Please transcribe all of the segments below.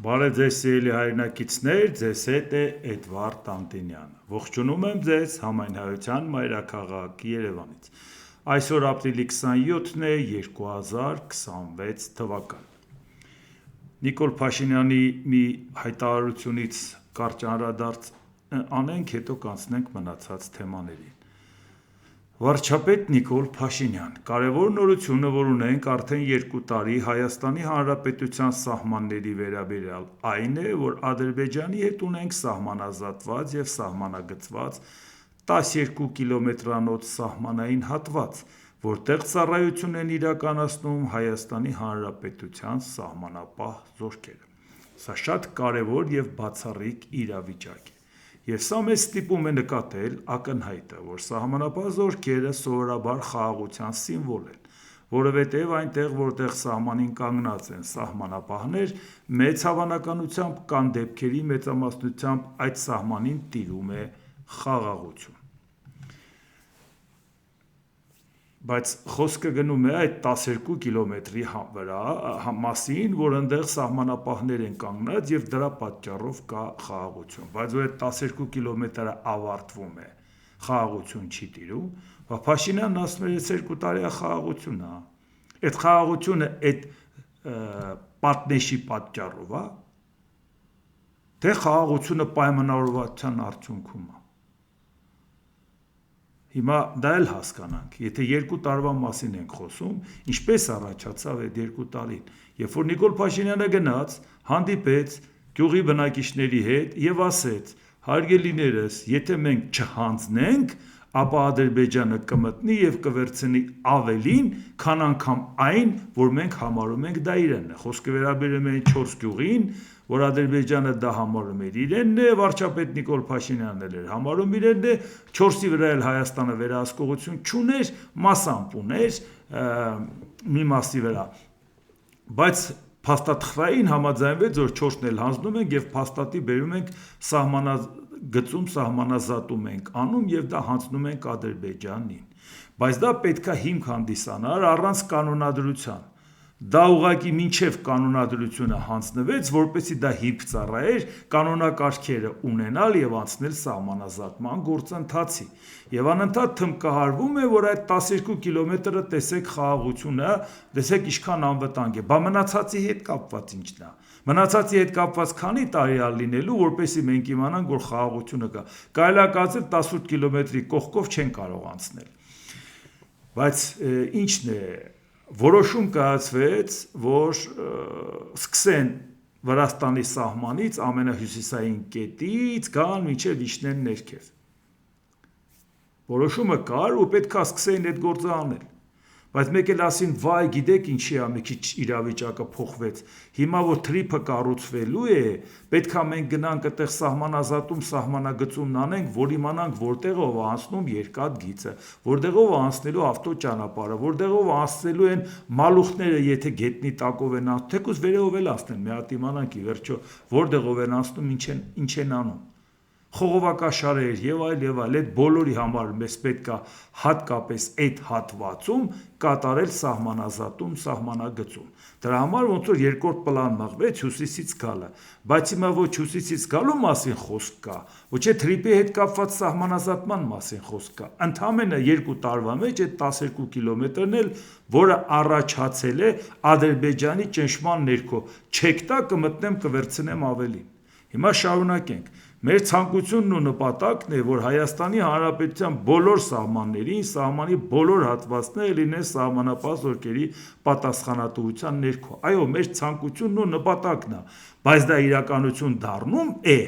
Բարև ձեզ սիրելի հայրենակիցներ, ձեզ հետ է Էդվարդ Տանտինյանը։ Ողջունում եմ ձեզ Համայնայության մայրաքաղաք Երևանից։ Այսօր ապրիլի 27-ն է 2026 թվական։ Նիկոլ Փաշինյանի մի հայտարարությունից կարճ անդրադարձ անենք, հետո կանցնենք մնացած թեմաներին։ Վարչապետ Նիկոլ Փաշինյան, կարևոր նորությունը, որ ունենք արդեն 2 տարի Հայաստանի Հանրապետության սահմանների վերաբերյալ, այն է, որ Ադրբեջանի հետ ունենք սահմանազատված և սահմանագծված 12 կիլոմետրանոց սահմանային հատված, որտեղ ծառայություն են իրականացնում Հայաստանի Հանրապետության սահմանապահ զորքերը։ Սա շատ կարևոր և բացառիկ իրավիճակ է։ Եվ սա մեզ ստիպում է նկատել ակնհայտը, որ սահմանապահ զորքերը սովորաբար խաղաղության սիմվոլ են, որովհետև այնտեղ, որտեղ սահմանին կանգնած են սահմանապահներ, մեծ հավանականությամբ կամ դեպքերի մեծամասնությամբ այդ սահմանին տիրում է խաղաղություն։ Բայց խոսքը գնում է այդ 12 կիլոմետրի մասին, որ այնտեղ սահմանապահներ են կանգնած և դրա պատճառով կա խաղաղություն, բայց որ այդ 12 կիլոմետրը ավարտվում է, խաղաղություն չի տիրում, Փաշինյանն ասում է, 2 տարի խաղաղություն է, այդ խաղաղությունը այդ պատնեշի պատճառով է, թե խաղաղությունը պայմանավորվածության արդյունքում է։ Հիմա դա էլ հասկանանք, եթե 2 տարվա մասին ենք խոսում, ինչպես առաջացավ այդ 2 տարին, երբ որ Նիկոլ Փաշինյանը գնաց, հանդիպեց գյուղի բնակիչների հետ և ասեց. հարգելիներս, եթե մենք չհանձնենք, ապա Ադրբեջանը կմտնի և կվերցնի ավելին, քան անգամ այն, որ մենք համարում ենք դա իրենն է։ Խոսքը վերաբերում է 4 գյուղին, որ Ադրբեջանը դա համարում էր իրենն է, վարչապետ Նիկոլ Փաշինյանն էլ էր համարում իրենն է, 4-ի վրա էլ Հայաստանը վերահսկողություն չուներ, մասամբ ուներ մի մասի վրա, բայց փաստաթղթային համաձայնվեց, որ 4-ն էլ հանձնում ենք և փաստաթղթի բերում ենք գծում սահմանազատում ենք անում և դա հանձնում ենք Ադրբեջանին, բայց դա պետք է հիմք հանդիսանար առանց կանոնադրության, դա ուղղակի մինչև կանոնադրությունը հանձնվեց, որպեսզի դա հիմք ծառայեր կանոնակարգերը ունենալ և անցնել սահմանազատման գործընթացի, և անընդհատ թմբկահարվում է, որ այդ 12 կիլոմետրը տեսեք խաղաղությունը, տեսեք ինչքան անվտանգ է, բա մնացածի հետ կապված ինչն է։ Մնացածի հետ կապված քանի տարի է լինելու, որպեսզի մենք իմանանք, որ խաղաղությունը կա։ Կարելի է կարծել 18 կիլոմետրի կողքով չեն կարող անցնել։ Բայց ինչն է, որոշում կայացվեց, որ սկսեն Վրաստանի սահմանից ամենահյուսիսային կետից գան մինչև իջնեն ներքև։ Որոշումը կար ու պետք է սկսեին այդ գործը անել։ Բայց մեկ էլ ասին, վայ, գիտեք ինչի է, մի քիչ իրավիճակը փոխվեց, հիմա որ թրիփը կառուցվելու է, պետք է մենք գնանք այդտեղ սահմանազատում, սահմանագծումն անենք, որ իմանանք որտեղով է անցնում երկաթ գիծը, որտեղով է անցնելու ավտոճանապարհը, որտեղով անցնելու են մալուխները, եթե գետնի տակով են անցնում, թեկուզ վերևով էլ անցնեն, մի հատ իմանանք ի վերջո որտեղով են անցնում, ինչ են անում։ Խողովակաշարեր եւ այլ, այդ բոլորի համար մեզ պետք է հատկապես այդ հատվածում կատարել սահմանազատում, սահմանագծում։ Դրա համար ոնց որ երկրորդ պլան մղվեց հյուսիսից գալը, բայց հիմա ոչ հյուսիսից գալու մասին խոսք կա, ոչ է թրիփի հետ կապված սահմանազատման մասին խոսք կա։ Ընդամենը 2 տարվա մեջ այդ 12 կիլոմետրն էլ, որը առաջացել է Ադրբեջանի ճնշման ներքո, չեք տա կմտնեմ կվերցնեմ ավելին։ Հիմա շարունակենք։ Մեր ցանկությունն ու նպատակն է, որ Հայաստանի Հանրապետության բոլոր սահմաններին, սահմանի բոլոր հատվածները լինեն սահմանապահ զորքերի պատասխանատվության ներքո։ Այո, մեր ցանկությունն ու նպատակն է, բայց դա իրականություն դառնում է։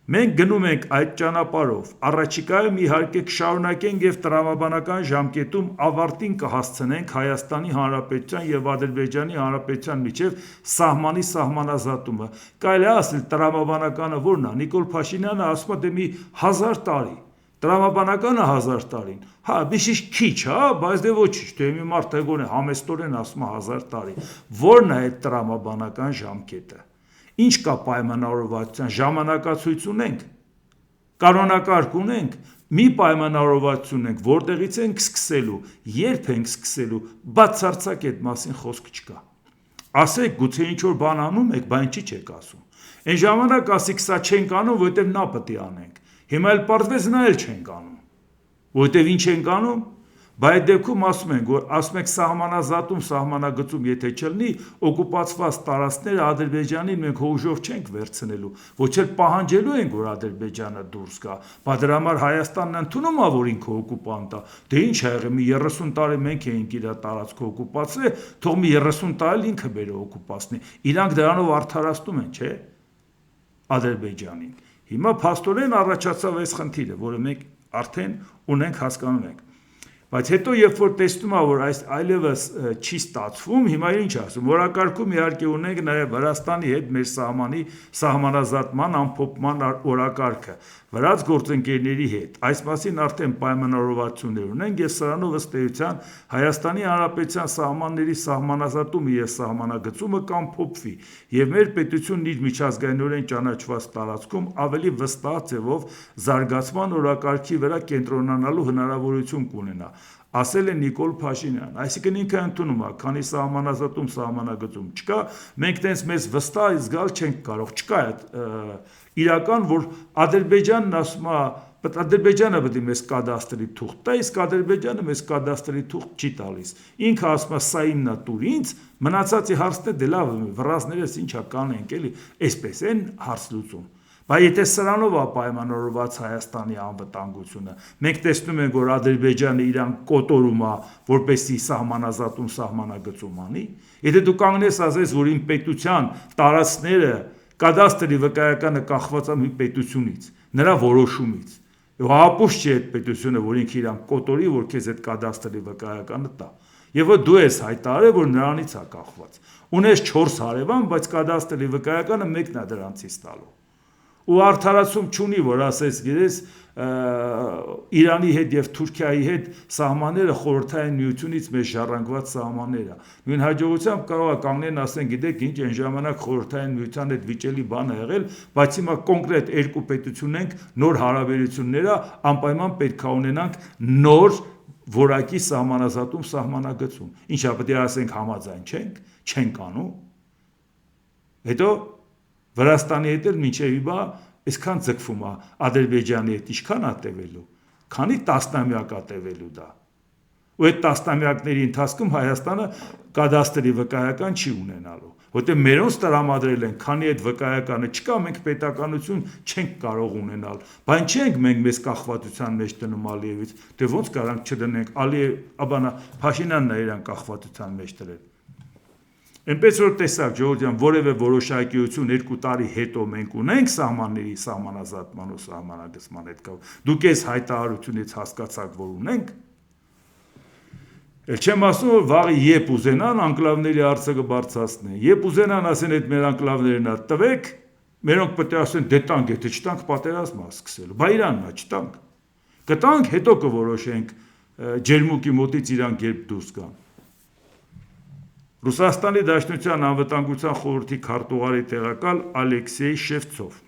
Մենք գնում ենք այդ ճանապարհով, առաջիկայում իհարկե կշարունակենք և տրամաբանական ժամկետում ավարտին կհասցնենք Հայաստանի Հանրապետության և Ադրբեջանի Հանրապետության միջև սահմանի սահմանազատումը։ Կարելի է ասել տրամաբանականը որն է, Նիկոլ Փաշինյանը ասում է դե մի 1000 տարի, տրամաբանականը 1000 տարին, հա, բիշիշ քիչ, հա, բայց դե ոչինչ, դե մի մարդ գոնե համեստորեն ասում է 1000 տարի, որն է այդ տրամաբանական ժամկետը։ Ինչ կա պայմանավորվածության, ժամանակացույց ունենք, կանոնակարգ ունենք, մի պայմանավորվածություն ունենք, որտեղից ենք սկսելու, երբ ենք սկսելու, բացարձակ այդ մասին խոսք չկա։ ասեք գուցե ինչ որ բան անում եք, բան չի չեք ասում։ Այն ժամանակ ասիք սա չենք անում, որովհետև նա պետք է անենք։ Հիմա էլ պարզվեց նա էլ չենք անում։ Որովհետև ինչ ենք անում։ Բայց այդ դեպքում ասում ենք, որ ասում եք սահմանազատում, սահմանագծում եթե չլինի, օկուպացված տարածքները Ադրբեջանին մենք հողժով չենք վերցնելու, ոչ էլ պահանջելու ենք, որ Ադրբեջանը դուրս գա, բայց դրա համար Հայաստանն ընդունում է, որ ինքը օկուպանտ է, դե ինչ ա եղել, մի 30 տարի մենք էինք իր տարածքը օկուպացրել, թող մի 30 տարի ինքը բերը օկուպացնի, իրանք դրանով արդարացնում են, չէ՞, Ադրբեջանին։ Հիմա փաստորեն առաջացավ այս խնդիրը, որը մենք արդեն ունենք, հասկանում ենք։ Բայց հետո երբ որ տեսնում ա, որ այս այլևս չի ստացվում, հիմա ինչ ասում, որակարգում իհարկե ունենք նաև Վրաստանի հետ մեր սահմանի սահմանազատման ամփոփման օրակարգը, վրաց գործընկերների հետ։ Այս մասին արդեն պայմանավորվածություններ ունենք եւ սրանով ըստ էության Հայաստանի Հանրապետության սահմանների սահմանազատումը եւ սահմանագծումը կամփոփվի եւ մեր պետությունն իր միջազգայինորեն ճանաչված տարածքում ավելի վստահ ձևով զարգացման օրակարգի վրա կենտրոնանալու հնարավորություն կունենա, ասել է Նիկոլ Փաշինյան, այսինքն ինքը ընդունում է, քանի սահմանազատում սահմանագծում չկա, մենք տենց մեզ վստահ զգալ չենք կարող, չկա այդ իրական, որ Ադրբեջանն ասում է, Ադրբեջանը պետք է մեզ կադաստրի թուղթ տա, իսկ Ադրբեջանը մեզ կադաստրի թուղթ չի տալիս։ Ինքը ասում է սա իմն է տուր ինձ, մնացածի հարցն է դե լավ, վրացներս ինչա կանենք էլի, այսպես են հարց լուծում։ Բայց եթե սրանով է պայմանավորված Հայաստանի անվտանգությունը, մենք տեսնում ենք, որ Ադրբեջանը իրան կոտորում է, որպեսզի սահմանազատում սահմանագծում անի, եթե դու կանգնես ասես, որ իմ պետության տարածքները կադաստրի վկայականը կախված է մի պետությունից, նրա որոշումից, եւ հապուշ չի այդ պետությունը, որ ինքը իրան կոտորի, որ քեզ այդ կադաստրի վկայականը տա։ Եվ դու ես հայտարարել, որ նրանից է կախված։ Ունես 4 հարևան, բայց կադաստրի վկայականը մեկն է դրանցից տալու։ Ու արդարացում չունի, որ ասես գիտես Իրանի հետ եւ Թուրքիայի հետ սահմանները խորհրդային միությունից մեզ ժառանգված սահմաններ է։ Նույն հաջողությամբ կարող է կանգնեն ասեն, գիտեք, ինչ այն ժամանակ խորհրդային միության հետ վիճելի բան ա եղել, բայց հիմա կոնկրետ երկու պետություն ենք, նոր հարաբերությունները անպայման պետք է ունենանք նոր որակի սահմանազատում սահմանագծում։ Ինչա պետք է ասենք համաձայն չենք անում։ Հետո Վրաստանի հետ էլ մինչև հիմա այսքան ձգվում է Ադրբեջանի հետ, ինչքան է տևելու, քանի տասնամյակ է տևելու դա։ Ու այդ տասնամյակների ընթացքում Հայաստանը կադաստրի վկայական չի ունենալու, որտեղ մերոնց տրամադրել են, քանի այդ վկայականը չկա, մենք պետականություն չենք կարող ունենալ, բայց չենք մենք մեզ կախվածության մեջ դնում Ալիևից, դե ոնց կարանք չդնենք, Ալիև, Փաշինյանն է իրան կախվածության մեջ դրել։ Այնպես որ տեսակ Ժողովրդյան որևէ որոշակիություն 2 տարի հետո մենք ունենք սահմանների սահմանազատման ու սահմանագծման հետ կապ։ Դուք այս հայտարարությունից հասկացաք, որ ունենք։ Էլ չեմ ասում, որ վաղը երբ ուզենան անկլավների հարցը կբարձրացնեն։ Երբ ուզենան ասեն այդ մեր անկլավներն ա տվեք, մերոնք պետք է ասեն դե տանք, եթե չտանք պատերազմ ա սկսելու։ Բա Իրանն ա չտանք։ Կտանք, հետո կորոշենք ջերմուկի մոտից իրանք երբ դուրս գան։ Ռուսաստանի Դաշնության անվտանգության խորհրդի քարտուղարի տեղակալ Ալեքսեյ Շևցով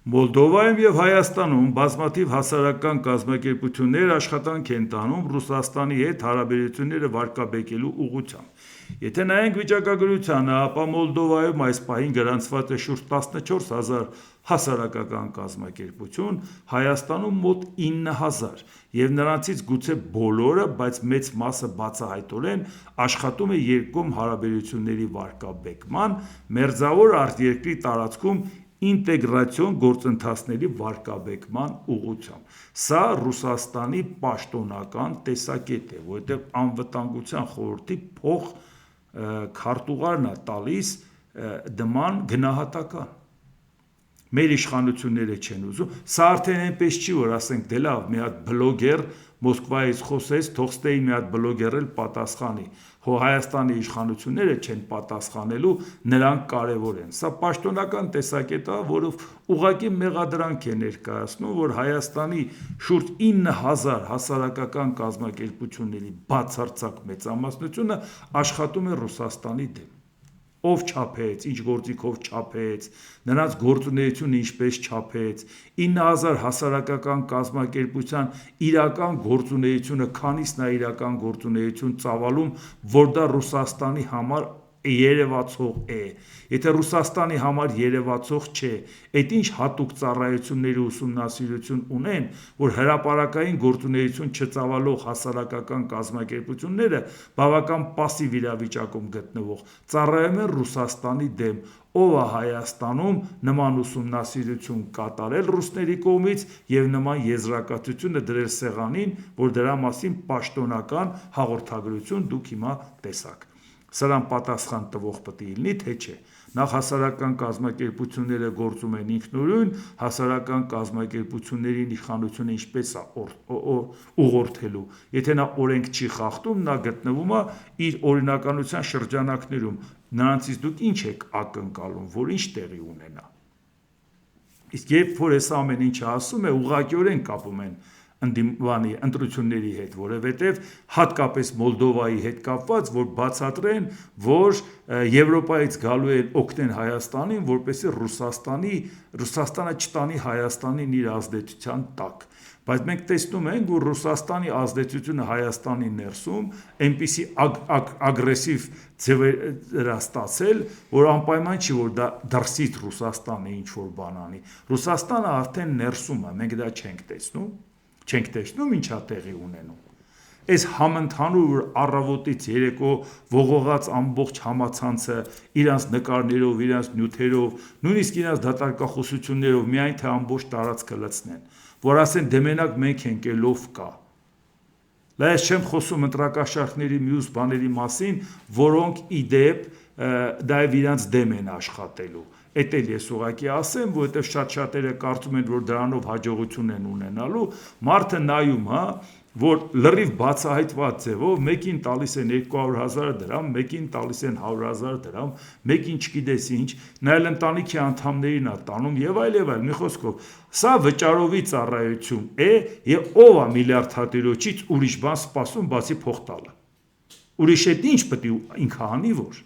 Մոլդովայում եւ Հայաստանում բազմաթիվ հասարակական կազմակերպություններ աշխատանք են տանում Ռուսաստանի հետ հարաբերությունները վարկաբեկելու ուղղությամբ։ Եթե նայենք վիճակագրությանը, ապա Մոլդովայում այս պահին գրանցված է շուրջ 14000 հասարակական կազմակերպություն, Հայաստանում մոտ 9000 եւ նրանցից գուցե բոլորը, բայց մեծ մասը բացահայտորեն աշխատում է երկկողմ հարաբերությունների վարկաբեկման, մերձավոր արտերկրի տարածքում ինտեգրացիոն գործընթացների վարկաբեկման ուղղությամբ։ Սա Ռուսաստանի պաշտոնական տեսակետ է, որովհետև անվտանգության խորհրդի փոխ քարտուղարն է տալիս դման գնահատական։ Մեր իշխանությունները չեն ուզում, սա արդեն այնպես չի, որ ասենք դե լավ, մի հատ բլոգեր Մոսկվայից խոսեց, թող ստեի մի հատ բլոգեր էլ պատասխանի։ Հո Հայաստանի իշխանությունները չեն պատասխանելու, նրանք կարևոր են։ Սա պաշտոնական տեսակետ է, որով ուղղակի մեղադրանք է ներկայացնում, որ Հայաստանի շուրջ 9000 հասարակական կազմակերպությունների բացարձակ մեծամասնությունը աշխատում է Ռուսաստանի դեմ։ ով չափեց, ինչ գործիքով չափեց, նրանց գործունեությունը ինչպես չափեց, 9000 հասարակական կազմակերպության իրական գործունեությունը, քանից նա իրական գործունեություն ծավալում, որ դա Ռուսաստանի համար երևացող է, եթե Ռուսաստանի համար երևացող չէ, այդ ինչ հատուկ ծառայությունների ուսումնասիրություն ունեն, որ հրապարակային գործունեություն չծավալող հասարակական կազմակերպությունները բավական պասիվ իրավիճակում գտնվող ծառայում են Ռուսաստանի դեմ, ով է Հայաստանում նման ուսումնասիրություն կատարել ռուսների կողմից և նման եզրակացությունը դրել սեղանին, որ դրա մասին պաշտոնական հաղորդագրություն դուք հիմա տեսաք։ Սրան պատասխան տվող պետք է լինի, թե չէ։ Նախ հասարակական կազմակերպությունները գործում են ինքնուրույն, հասարակական կազմակերպությունների իշխանությունը ինչպես է ուղղորդելու։ Եթե նա օրենք չի խախտում, նա գտնվում է իր օրինականության շրջանակներում, նրանցից դուք ինչ եք ակնկալում, որ ինչ տեղի ունենա։ Իսկ երբ որ այս ամեն ինչը ասում է, ուղղակիորեն կապում են ընտրությունների հետ, որովհետև հատկապես Մոլդովայի հետ կապված, որ բացատրեն, որ Եվրոպայից գալու են օգնեն Հայաստանին, որպեսզի Ռուսաստանը չտանի Հայաստանին իր ազդեցության տակ։ Բայց մենք տեսնում ենք, որ Ռուսաստանի ազդեցությունը Հայաստանի ներսում այնպիսի ագրեսիվ ձևեր ստացել, որ անպայման չի, որ դա դրսից Ռուսաստանը ինչ-որ բան անի։ Ռուսաստանը արդեն ներսում է, մենք դա չենք տեսնում ինչա տեղի ունենում։ Այս համընդհանուր առավոտից երեկո ողողած ամբողջ համացանցը իրանց նկարներով, իրանց նյութերով, նույնիսկ իրանց դատարկախոսություններով միայն թե ամբողջ տարածքը լցնեն, որ ասեն դե մենակ մենք ենք, ելով կա։ Լայս չեմ խոսում ընտրակաշառքների մյուս բաների մասին, որոնք իդեպ դա և իրանց դեմ են աշխատելու։ Էդ էլ ես ուղղակի ասեմ, որովհետև շատ-շատերը կարծում են, որ դրանով հաջողություն են ունենալու, մարդը նայում է, որ լրիվ բացահայտված ձևով մեկին տալիս են 200,000 դրամ, մեկին տալիս են 100,000 դրամ, մեկին չգիտես ինչ, նա էլ ընտանիքի անդամներին է տանում եւ այլ, մի խոսքով, սա վճարովի ծառայություն է եւ ով է միլիարդ հատիրոջից ուրիշ բան սպասում, բացի փող տալը։ Ուրիշ հետ ինչ պետք է ինքը անի, որ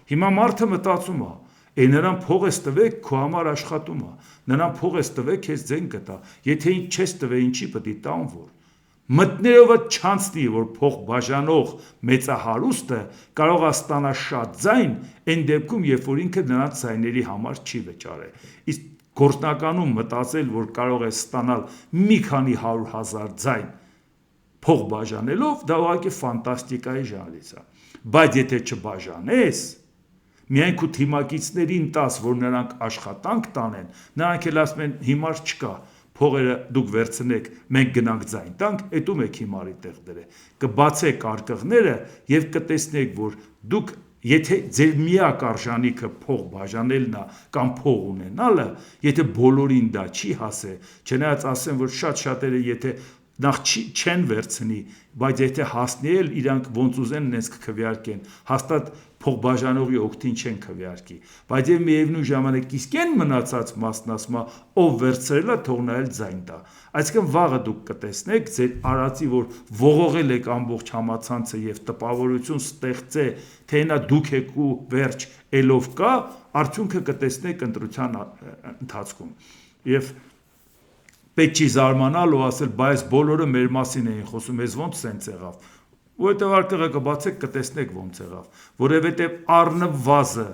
հիմա մարդը մտածում է, նրան փող ես տվեք, քո համար աշխատում է, նրան փող ես տվեք, քեզ ձեն կտա, եթե ինչ չես տվե, ինչի պետք է տան, որ մտնելով չանցնի, որ փող բաժանող մեծահարուստը կարող է ստանալ շատ ձայն, այն դեպքում, երբ որ ինքը նրանց ձայների համար չի վճարել։ Իսկ գործնականում մտածել, որ կարող է ստանալ մի քանի 100,000 ձայն փող բաժանելով, դա ուղղակի ֆանտաստիկայի ժանրից է։ Բայց եթե չբաժանես, միայն քո թիմակիցներին տաս, որ նրանք աշխատանք տանեն, նրանք էլ ասում են հիմար չկա, փողերը դուք վերցնեք, մենք գնանք ձայն տանք, էտում եք հիմարի տեղ դրեք, կբացեք արկղները և կտեսնեք, որ դուք, եթե ձեր միակ արժանիքը փող բաժանելն է կամ փող ունենալը, եթե բոլորին դա չի հասե, չնայած ասեմ, որ շատ-շատերը եթե նախ չեն վերցնի, բայց եթե հասնի էլ իրանք ոնց ուզեն նենց կքվեարկեն, հաստատ փող բաժանողի օգտին չեն քվեարկի, բայց եւ միևնույն ժամանակ իսկ են մնացած մասն ասում է, ով վերցրել է, թող նա էլ ձայն տա։ Այսինքն վաղը դուք կտեսնեք ձեր արածի, որ ողողել եք ամբողջ համացանցը եւ տպավորություն ստեղծե, թե նա դուք եք ու վերջ ելով կա, արդյունքը կտեսնեք ընտրության ընթացքում։ Եվ պետք չի զարմանալ ու ասել, բայց բոլորը մեր մասին էին խոսում, ես ոնց սենց եղավ։ Որովհետև արկղը կբացեք, կտեսնեք ոնց եղավ, որովհետև առնվազը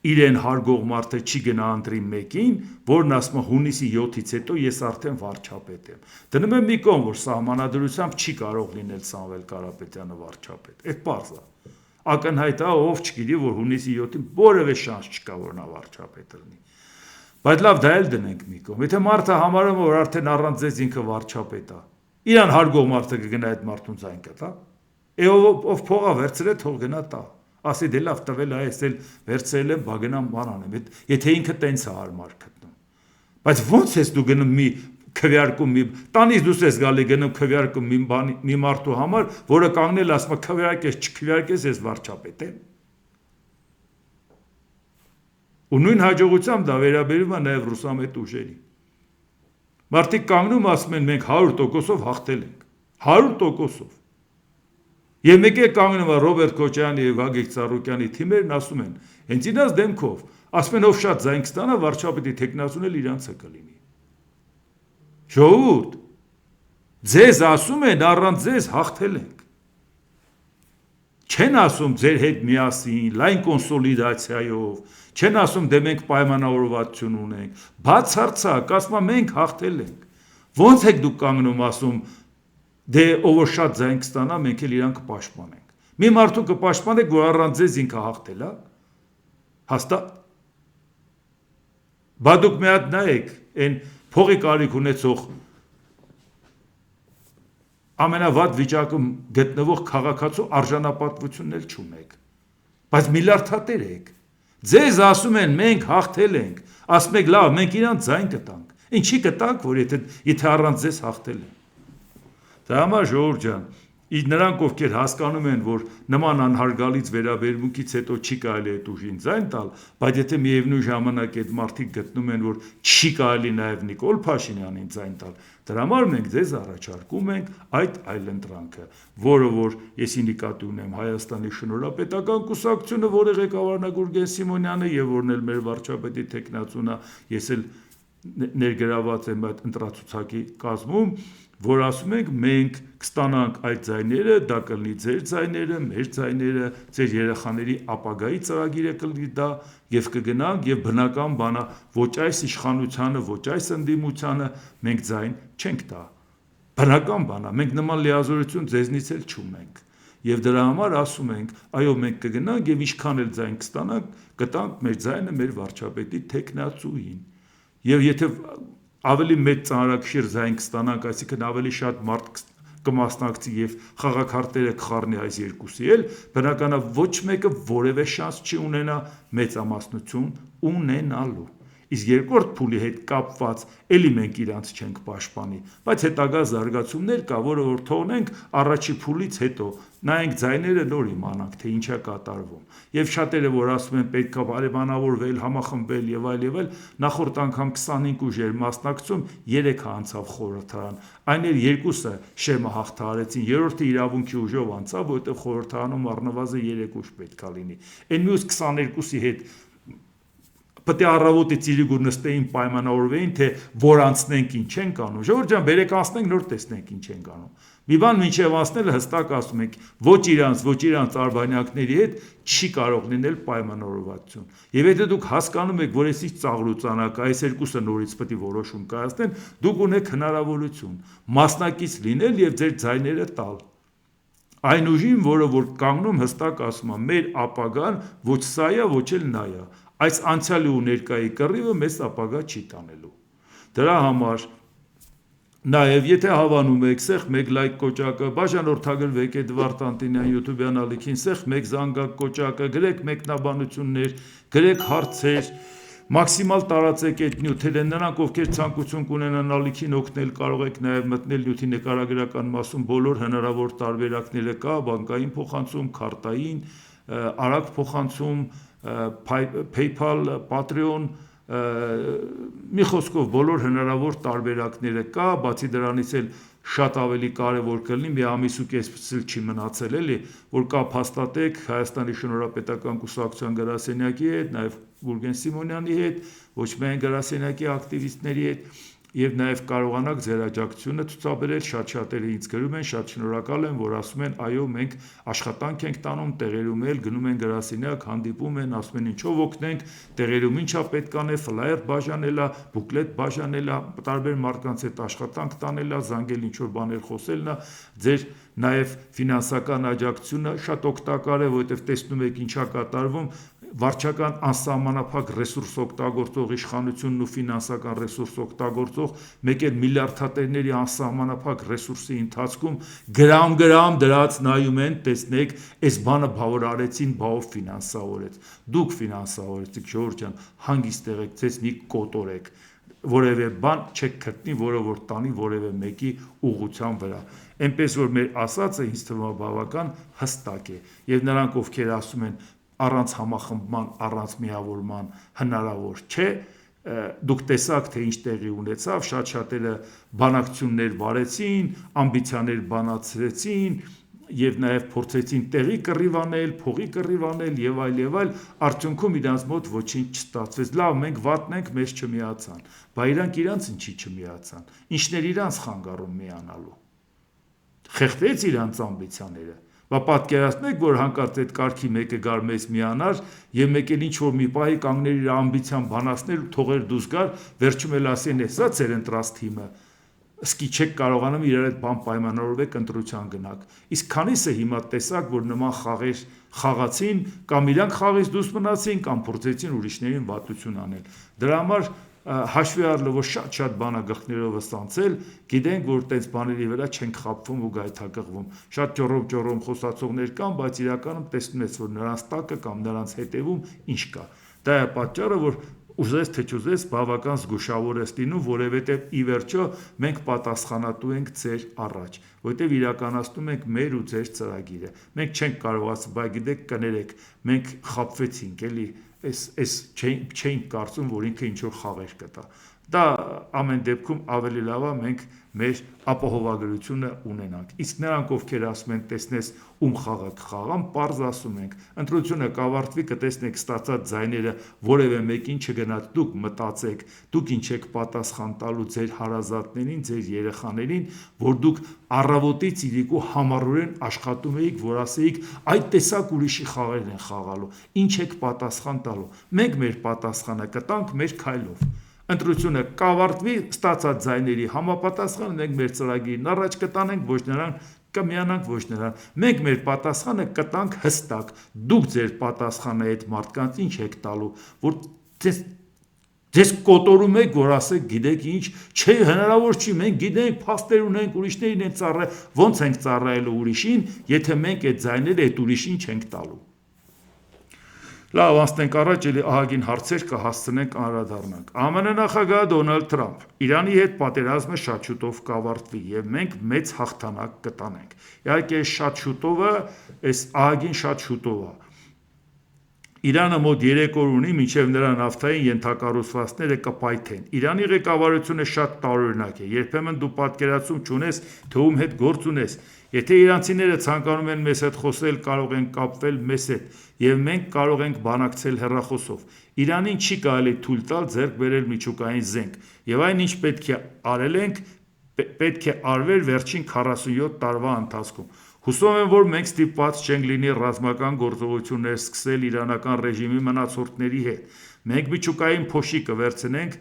իրեն հարգող մարդը չի գնա ընտրի մեկին, որն ասում է հունիսի 7-ից հետո ես արդեն վարչապետ եմ։ Դնում եմ մի կողմ, որ սահմանադրությամբ չի կարող լինել Սամվել Կարապետյանը վարչապետ։ Այդ պարզ է։ Ակնհայտ է, ով չգիտի, որ հունիսի 7-ին որևէ շանս չկա, որ նա վարչապետ լինի։ Բայց լավ, դա էլ դնենք մի կողմ։ Եթե մարդը համարում է, որ արդեն առանց ձեզ ինքը վարչապետ է, իրան հարգող մարդը կգնա այդ մարդուն ձայն կտա։ Ով փողա վերցրել, թող գնա տա։ Ասի դե լավ տվել է, ես էլ վերցրել եմ, բա գնամ բան անեմ։ Եթե ինքը տենց է հարմար գտնում։ Բայց ո՞նց ես դու գնում մի քվեարկում տանից դուրս ես գալի գնում քվեարկում մի մարդու համար, որը կանգնել ասում է քվեարկես, չքվեարկես, ես վարչապետ եմ։ Ու նույն հաջողությամբ դա վերաբերում է նաև ռուսամետ ուժերին։ Մարդիկ կանգնում ասում են մենք 100%-ով հաղթել ենք, 100%-ով։ Եվ մեկ է կանգնում է Ռոբերտ Քոչարյանի եւ Գագիկ Ծառուկյանի թիմերն ասում են, հենց իրաց դեմքով, ասում են ով շատ ձայն կստանա, վարչապետի տեխնացուն էլ իրանցը կլինի։ Ժողովուրդ, ձեզ ասում են առանց ձեզ հաղթել ենք։ Չեն ասում ձեր հետ միասին, լայն կոնսոլիդացիայով, չեն ասում դե մենք պայմանավորվածություն ունենք, բացարձակ ասում են մենք հաղթել ենք։ Ոնց եք դուք կանգնում ասում դե ով շատ ձայն կստանա, մենք էլ իրան կպաշտպանենք։ Մի մարդու կպաշտպանեք, որ առանց ձեզ ինքը հաղթել է։ Հաստատ։ Բա դուք մի հատ նայեք, այն փողի կարիք ունեցող ամենավատ վիճակում գտնվող քաղաքացու արժանապատվությունն էլ չունեք։ Բայց միլիարդատեր եք։ Ձեզ ասում են մենք հաղթել ենք, ասում եք լավ, մենք իրան ձայն կտանք։ Ինչի կտանք, որ եթե առանց ձեզ հաղթել են։ Դա համար ժողովուրդ ջան, նրանք ովքեր հասկանում են, որ նման անհարգալից վերաբերմունքից հետո չի կարելի այդ ուժին ձայն տալ, բայց եթե միևնույն ժամանակ այդ մարդիկ գտնում են, որ չի կարելի նաև Նիկոլ Փաշինյանին ձայն տալ, դրա համար մենք ձեզ առաջարկում ենք այդ այլընտրանքը, որը որ եսի նկատի ունեմ Հայաստանի շնորհապետական կուսակցությունը, որը ղեկավարն է Գուրգեն Սիմոնյանը եւ որն էլ մեր վարչապետի տեխնացուն է, ես էլ ներգրաված եմ այդ ընտրացուցակի կազմում, որ ասում ենք մենք կստանանք այդ ձայները, դա կլինի ձեր ձայները, մեր ձայները, ձեր երեխաների ապագայի ծրագիրը կլինի դա եւ կգնանք եւ բնական բանա ոչ այս իշխանությանը, ոչ այս ընդդիմությանը մենք ձայն չենք տա։ Բնական բանա, մենք նման լիազորություն ձեզնից էլ չունենք։ Եվ դրա համար ասում ենք, այո մենք կգնանք եւ ինչքան էլ ձայն կստանանք, կտանք մեր ձայնը մեր վարչապետի տեխնացուին։ Եվ եթե ավելի մեծ ծանրակշիռ ձայն կստանանք, այսինքն ավելի շատ մարդ կմասնակցի եւ խաղաքարտերը կխառնի այս երկուսի էլ, բնական է ոչ մեկը որևէ շանս չի ունենա մեծամասնություն ունենալու։ Իսկ երկրորդ փուլի հետ կապված էլի մենք իրանց չենք պաշտպանի, բայց հետագա զարգացումներ կա, որը որ թողնենք առաջի փուլից հետո նայենք ձայները նոր իմանանք, թե ինչ է կատարվում։ Եվ շատերը որ ասում են պետք է բարեբանավորվել, համախմբել եւ այլ, նախորդ անգամ 25 ուժեր մասնակցում 3 անցավ խորհրդարան։ Այն էլ երկուսը շեմը հաղթահարեցին, երրորդը իրավունքի ուժով անցավ, որովհետեւ խորհրդարանում առնվազն 3 ուժ պետք է լինի։ Այն մյուս 22-ի հետ պետք է առավոտի ծիրիգուր նստեին պայմանավորվեին, թե որ անցնենք ինչ ենք անում։ Ժողովուրդ ջան, բերեք անցնենք, նոր տեսնենք ինչ ենք անում։ Մի բան մինչև անցնելը հստակ ասում ենք, ոչ իրանց արբանյակների հետ չի կարող լինել պայմանավորվածություն։ Եվ եթե դուք հասկանում եք, որ այսից ծաղրուծանակ, այս երկուսը նորից պետք է որոշում կայացնեն, դուք ունեք հնարավորություն մասնակից լինել եւ ձեր ձայները տալ։ Այն ուժին, որը որ կանգնում հստակ ասում է, մեր ապագան ոչ սա է, ոչ էլ նա է։ Այս անցյալի ու ներկայի կռիվը մեզ ապագա չի տանելու։ Դրա համար նաև եթե հավանում եք, սեղ մեկ լայք կոճակը, բաժանորդագրվեք Էդվարդ Անտինյան YouTube-յան ալիքին, սեղ մեկ զանգակ կոճակը, գրեք մեկնաբանություններ, գրեք հարցեր, մաքսիմալ տարածեք այդ նյութերը, նրանք ովքեր ցանկություն կունենան ալիքին օգնել, կարող եք նաև մտնել նյութի նկարագրական մասում, բոլոր հնարավոր տարբերակները կա, բանկային փոխանցում, քարտային, արագ փոխանցում, PayPal, Patreon, մի խոսքով բոլոր հնարավոր տարբերակները կա, բացի դրանից էլ շատ ավելի կարևոր կլինի, մի ամիս ու կես չի մնացել էլի, որ կապ հաստատեք Հայաստանի շնորհապետական կուսակցության գրասենյակի հետ, նաև Գուրգեն Սիմոնյանի հետ, ոչ միայն գրասենյակի ակտիվիստների հետ, եւ նաև կարողանաք ձեր աջակցությունը ցուցաբերել, շատ-շատերը ինձ գրում են, շատ շնորհակալ եմ, որ ասում են, այո, մենք աշխատանք ենք տանում, տեղերում էլ գնում են գրասենյակ, հանդիպում են, ասում են ինչով օգնենք, տեղերում ինչա պետք անել, ֆլայեր բաժանելա, բուկլետ բաժանելա, տարբեր մարդկանց հետ աշխատանք տանելա, զանգել ինչ-որ բաներ խոսելն է, ձեր նաև ֆինանսական աջակցությունը շատ օգտակար է, որովհետև տեսնում եք ինչա կատարվում, վարչական անսահմանափակ ռեսուրս օգտագործող իշխանությունն ու ֆինանսական ռեսուրս օգտագործող մեկ էլ միլիարդատերների անսահմանափակ ռեսուրսի ընթացքում գրամ դրած նայում են, տեսնեք, այս բանը բավարարեցին, բաով ֆինանսավորեց։ Դուք ֆինանսավորեցիք, Ժորժ ջան, հանգիստ եղեք, ձեզ մի կոտորեք, որևէ բան չեք գտնի, որը որ տանի որևէ մեկի ուղղության վրա։ Այնպես որ մեր ասածը ինձ թվում է բավական հստակ է, եւ նրանք ովքեր ասում են առանց համախմբման, առանց միավորման հնարավոր չէ, դուք տեսաք, թե ինչ տեղի ունեցավ, շատ-շատերը բանակցություններ վարեցին, ամբիցիաներ բանացրեցին, եւ նաեւ փորձեցին տեղի կռիվ անել, փողի կռիվ անել եւ այլ, արդյունքում իրանց մոտ ոչինչ չստացվեց։ Լավ, մենք վատն ենք, մեզ չմիացան, բայց իրանք իրանց ինչի չմիացան, ինչն էր իրանց խանգարում միանալու։ Խեղդեց իրանց ամբիցիաները։ Բա պատկերացնեք, որ հանկարծ այդ կարգի մեկը գար մեզ միանար եւ մեկ էլ ինչ որ մի պահի կանգներ իր ամբիցիան բանացնել ու թողեր դուրս գար, վերջում էլ ասեն, «Էսա ծեր ընտրած թիմը, սկի չեք կարողանում իրար այդ բան պայմանավորվեք ընտրության գնաք»։ Իսկ քանիսը հիմա տեսակ, որ նման խաղեր խաղացին, կամ իրանք խաղից դուրս մնացին, կամ փորձեցին ուրիշներին վատություն անել։ Դրա համար հաշվի առնելով, որ շատ բան է գլխներով ստանցել, գիտենք, որ տենց բաների վրա չենք խաբվում ու գայթակղվում։ Շատ ճոռոմ խոսացողներ կան, բայց իրականում տեսնում ես, որ նրանց տակը կամ նրանց հետևում ինչ կա։ Դա է պատճառը, որ ուզես թե չուզես բավական զգուշավոր ես լինում, որովհետև ի վերջո մենք պատասխանատու ենք ձեր առաջ, որովհետև իրականացնում ենք մեր ու ձեր ծրագիրը։ Մենք չենք կարող ասել, բայց գիտեք, կներեք, մենք խաբվեցինք, էլի, այս չէինք կարծում, որ ինքը ինչ որ խաղեր կտա։ Դա ամեն դեպքում ավելի լավ է մենք մեր ապահովագրությունը ունենանք։ Իսկ նրանք, ովքեր ասում են, տեսնես ում խաղը կխաղան, պարզ ասում ենք, ընտրությունը կավարտվի, կտեսնեք ստացած ձայները որևէ մեկին չգնաց, դուք մտածեք, դուք ինչ եք պատասխան տալու ձեր հարազատներին, ձեր երեխաներին, որ դուք առավոտից իրիկու համառորեն աշխատում էիք, որ ասեիք, այդ տեսակ ուրիշի խաղերն են խաղալու, ինչ եք պատասխան տալու։ Մենք մեր պատասխանը կտանք մեր քայլով։ Ընտրությունը կավարտվի, ստացած ձայների համապատասխան մենք մեր ծրագիրն առաջ կտանենք, ոչ նրան կմիանանք, ոչ նրան։ Մենք մեր պատասխանը կտանք հստակ։ Դուք ձեր պատասխանը այդ մարդկանց ինչ եք տալու, որ ձեզ կոտորում եք, որ ասեք, գիտեք ինչ, չէ, հնարավոր չի, մենք գիտենք, փաստեր ունենք, ուրիշներին են ծառայել, ոնց ենք ծառայելու ուրիշին, եթե մենք այդ ձայները այդ ուրիշին չենք տալու։ Լավ, անցնենք առաջ, էլի ահագին հարցեր կհասցնենք անդրադառնանք։ ԱՄՆ նախագահ Դոնալդ Թրամփ. Իրանի հետ պատերազմը շատ շուտով կավարտվի եւ մենք մեծ հաղթանակ կտանենք։ Իհարկե, շատ շուտովը, այս ահագին շատ շուտով է։ Իրանը մոտ 3 օր ունի, մինչև նրա նավթային ենթակառուցվածքները կպայթեն։ Իրանի ղեկավարությունը շատ տարօրինակ է։ Երբեմն դու պատկերացում չունես, թե ում հետ գործ ունես։ Եթե իրանցիները ցանկանում են մեզ հետ խոսել, կարող են կապվել մեզ հետ, եւ մենք կարող ենք բանակցել հեռախոսով։ Իրանին չի կարելի թույլ տալ ձեռք բերել միջուկային զենք, եւ այն ինչ պետք է արել ենք, պետք է արվեր վերջին 47 տարվա ընթացքում։ Հուսով եմ, որ մենք ստիպված չենք լինի ռազմական գործողություններ սկսել իրանական ռեժիմի մնացորդների հետ։ Մենք միջուկային փոշի կվերցնենք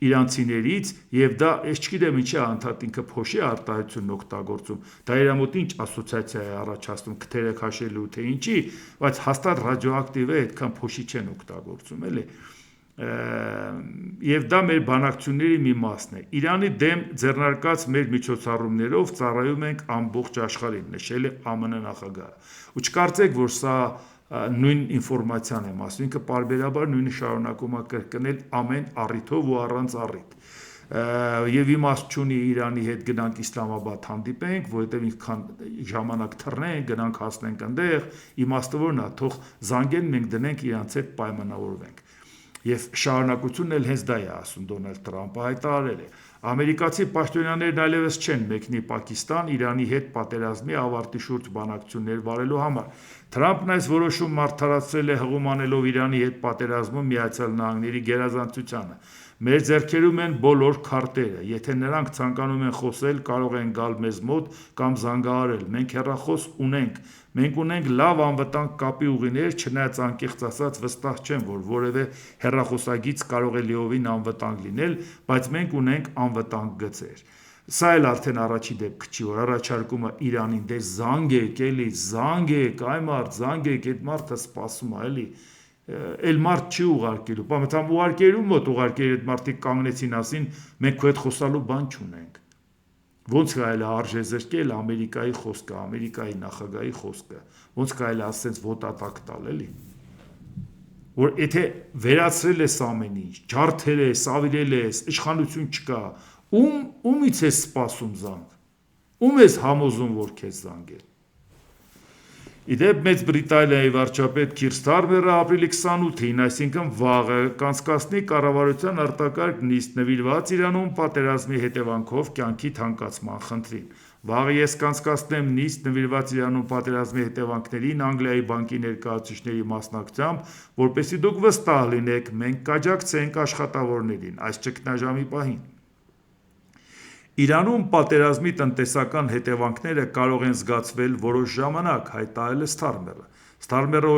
իրանցիներից եւ դա ես չգիտեմ ինչի անդադ ինքը փոշի արտահայտությունն օգտագործում, դա իր մոտ ինչ ասոցիացիա է առաջացնում, քթերը քաշելու թե ինչի, բայց հաստատ ռադիոակտիվ է, այդքան փոշի չեն օգտագործում, էլի։ Եվ դա մեր բանակցությունների մի մասն է։ Իրանի դեմ ձեռնարկած մեր միջոցառումներով ծառայում ենք ամբողջ աշխարհին, նշել է ԱՄՆ նախագահը։ Ու չկարծեք, որ սա նույն ինֆորմացիան եմ ասում, ինքը պարբերաբար նույնը շարունակում է կրկնել ամեն առիթով ու առանց առիթ։ Եվ իմաստ չունի Իրանի հետ գնանք Իսլամաբադ հանդիպենք, որովհետև ինքան ժամանակ թռնենք, գնանք հասնենք այնտեղ, իմաստը որն է, թող զանգեն, մենք դնենք իրանց հետ պայմանավորվենք։ Եվ շարունակությունն էլ հենց դա է ասում Դոնալդ Թրամփը, հայտարարել է. ամերիկացի պաշտոնյաներն այլևս չեն մեկնի Պակիստան Իրանի հետ պատերազմի ավարտի շուրջ բանակցություններ վարելու համար։ Թրամփն այս որոշումը մարդարացրել է հղում անելով Իրանի հետ պատերազմում ԱՄՆ-ի գերազանցությանը։ Մեր ձեռքերում են բոլոր քարտերը, եթե նրանք ցանկանում են խոսել, կարող են գալ մեզ մոտ կամ զանգահարել, մենք հեռախոս ունենք, մենք ունենք լավ անվտանգ կապի ուղիներ, չնայած անկեղծ ասած վստահ չեմ, որ որևէ հեռախոսագիծ կարող է լիովին անվտանգ լինել, բայց մենք ունենք անվտանգ գծեր։ Սա էլ արդեն առաջի դեպքը չի, որ առաջարկումը Իրանին դե զանգեք, էլի զանգեք, այ մարդ զանգեք, այդ մարդը սպասում է, էլի էլ մարդ չի ուղարկելու, պամտամ ուղարկելու մոտ ուղարկել այդ մարդիկ կանգնեցին ասին, մենք քո հետ խոսալու բան չունենք։ Ոնց կարելի է արժեզրկել Ամերիկայի խոսքը, Ամերիկայի նախագահի խոսքը, ոնց կարելի է ասենց ոտատակ տալ, էլի։ Որ եթե վերացրել ես ամեն ինչ, ջարդել ես, ավիրել ես, իշխանություն չկա, ումից ես սպասում զանգ, ում ես համոզում, որ քեզ զանգել։ Իդեպ Մեծ Բրիտանիայի վարչապետ Քիր Սթարմերը ապրիլի 28-ին, այսինքն վաղը, կանցկացնի կառավարության արտակարգ նիստ նվիրված Իրանում պատերազմի հետևանքով կյանքի թանկացման խնդրին։ Վաղը ես կանցկացնեմ նիստ նվիրված Իրանում պատերազմի հետևանքներին Անգլիայի բանկի ներկայացուցիչների մասնակցությամբ, որպեսզի դուք վստահ լինեք, մենք կաջակցենք աշխատավորներին այս ճգնաժամի պահին։ Իրանում պատերազմի տնտեսական հետևանքները կարող են զգացվել որոշ ժամանակ, հայտարարել է Starmer-ը։ Starmer-ը